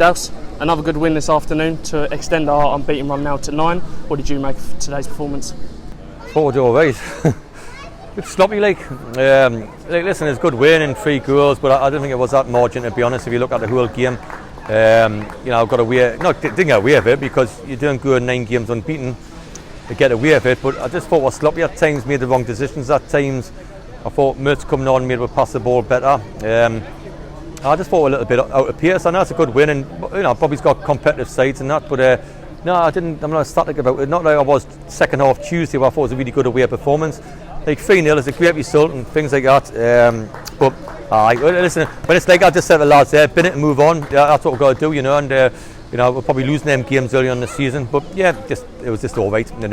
Dowson, another good win this afternoon to extend our unbeaten run now to 9. What did you make of today's performance? Forward all right. Bit sloppy listen, it's good win and 3 goals, but I don't think it was that margin, to be honest. If you look at the whole game, I've got away. No, didn't get away with it because you don't go 9 games unbeaten to get away with it. But I just thought it was sloppy at times, made the wrong decisions at times. I thought Mertz coming on made us pass the ball better. I just thought a little bit out of pace. I know it's a good win, and Bobby's got competitive sides and that, but no, I'm not static about it. Not like I was second half Tuesday, where I thought it was a really good away performance. Like 3-0 is a great result and things like that. But listen, when it's like I just said to the lads there, bin it and move on. Yeah, that's what we've got to do, and we're probably losing them games early on in the season. But yeah, it was just all right. And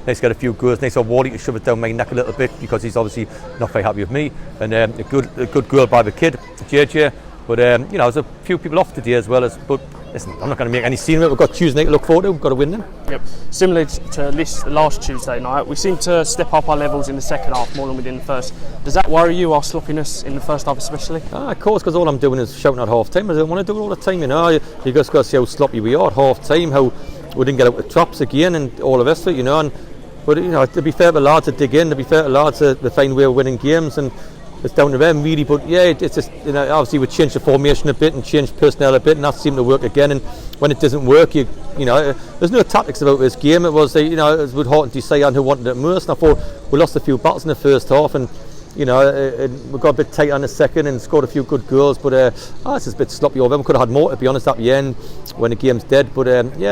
nice to get a few goals. Nice of Wally to shove it down my neck a little bit because he's obviously not very happy with me. And a good goal by the kid, JJ. But there's a few people off today as well. But listen, I'm not going to make any scene of it. We've got Tuesday night to look forward to. We've got to win them. Yep. Similar to last Tuesday night, we seem to step up our levels in the second half more than we did in the first. Does that worry you, our sloppiness in the first half especially? Of course, because all I'm doing is shouting at half time. I don't want to do it all the time, You just got to see how sloppy we are at half time, how we didn't get out the traps again and all of this, But to be fair to the lads to dig in, to be fair to the lads to find a way of winning games, and it's down to them really. But yeah, it's just obviously we changed the formation a bit and changed personnel a bit, and that seemed to work again. And when it doesn't work, there's no tactics about this game. It was it was hard to say who wanted it most. And I thought we lost a few battles in the first half, and we got a bit tight on the second and scored a few good goals. But it's just a bit sloppy over. We could have had more, to be honest, at the end when the game's dead. But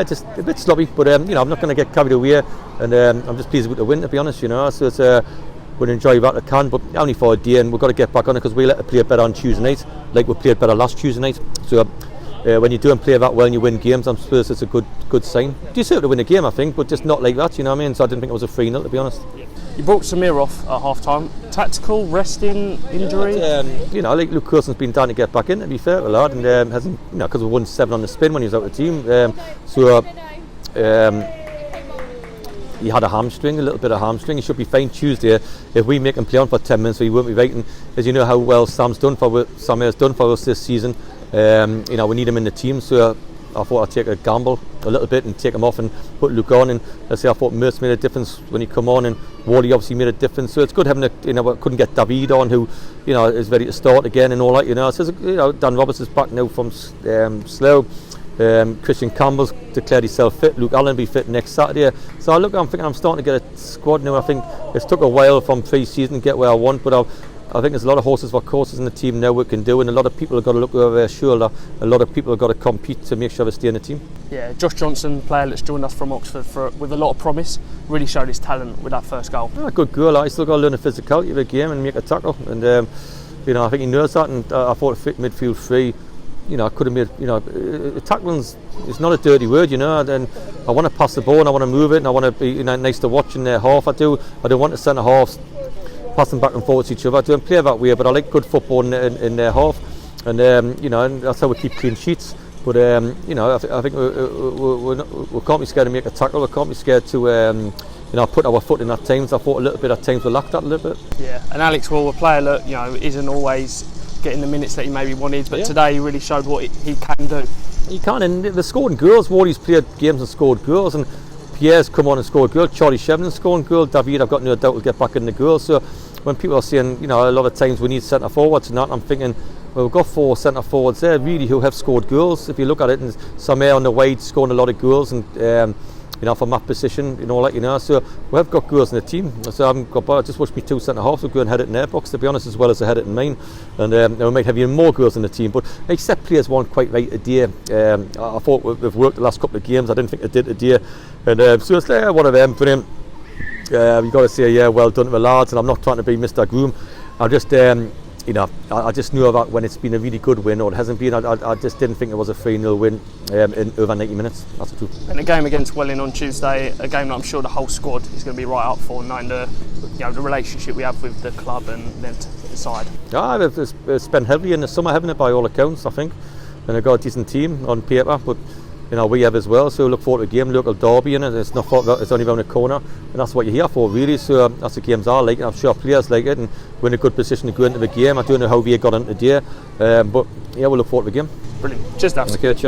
just a bit sloppy. But I'm not going to get carried away, and I'm just pleased with the win, to be honest. So it's we'll enjoy that I can, but only for a day, and we've got to get back on it because we let it play better on Tuesday night, like we played better last Tuesday night. So when you do and play that well and you win games, I'm supposed it's a good sign. You deserve to win a game, I think, but just not like that, So I didn't think it was a 3-0, to be honest. You brought Samir off at half time. Tactical, resting, injury? Like Luke Coulson's been down to get back in, to be fair to the lad, and hasn't, because we won 7 on the spin when he was out of the team. He had a little bit of hamstring. He should be fine Tuesday. If we make him play on for 10 minutes, so he won't be waiting. As you know how well Samir's done for us this season. We need him in the team, so I thought I'd take a gamble a little bit and take him off and put Luke on. And I thought Mertz made a difference when he come on, and Wally obviously made a difference. So it's good having couldn't get David on, who is ready to start again and all that. So Dan Roberts is back now from Slough. Christian Campbell's declared himself fit. Luke Allen will be fit next Saturday. So I'm thinking I'm starting to get a squad now. I think it's took a while from pre-season to get where I want, but I think there's a lot of horses for courses in the team now we can do, and a lot of people have got to look over their shoulder. A lot of people have got to compete to make sure they stay in the team. Yeah, Josh Johnson, player that's joined us from Oxford with a lot of promise, really showed his talent with that first goal. Good goal. I still got to learn the physicality of the game and make a tackle, and I think he knows that. And I thought it fit midfield 3. I could have made, tackling is not a dirty word, and I want to pass the ball and I want to move it and I want to be nice to watch in their half. I don't want the centre halves passing back and forth to each other. I don't play that way, but I like good football in their half, and and that's how we keep clean sheets. But I think we can't be scared to make a tackle. We can't be scared to put our foot in at times. I thought a little bit at times we lacked that a little bit. Yeah, and Alex Wall, a player that isn't always getting the minutes that he maybe wanted, but today he really showed what he can do. He can, and they're scoring goals. Wally's played games and scored goals, and Pierre's come on and scored a goal. Charlie Shevden's scoring goal. David, I've got no doubt will get back in the goal. So when people are saying, a lot of times we need centre forwards and that, I'm thinking, well, we've got 4 centre forwards there really who have scored goals. If you look at it, and Samir on the wide scoring a lot of goals, and from that position, so we have got goals in the team. So I haven't got, but I just watched me 2 centre halves will go and head it in their box, to be honest, as well as I head it in mine. And we might have even more goals in the team. But except players weren't quite right today. I thought we've worked the last couple of games. I didn't think they did today. And so it's one of them for him. You've got to say, well done to the lads. And I'm not trying to be Mr. Groom. I just I just knew that when it's been a really good win, or it hasn't been, I just didn't think it was a 3-0 win in over 90 minutes. That's the truth. And a game against Welling on Tuesday, a game that I'm sure the whole squad is going to be right up for, knowing the relationship we have with the club and then the side. They've spent heavily in the summer, haven't it, by all accounts, I think. And they've got a decent team on paper, but we have as well, so look forward to the game, local derby in it. It's not it's only around the corner, and that's what you're here for really. So that's the games I like, and I'm sure players like it, and we're in a good position to go into the game. I don't know how we got into the day, but we'll look forward to the game. Brilliant. Cheers, Dowson. Okay, cheers.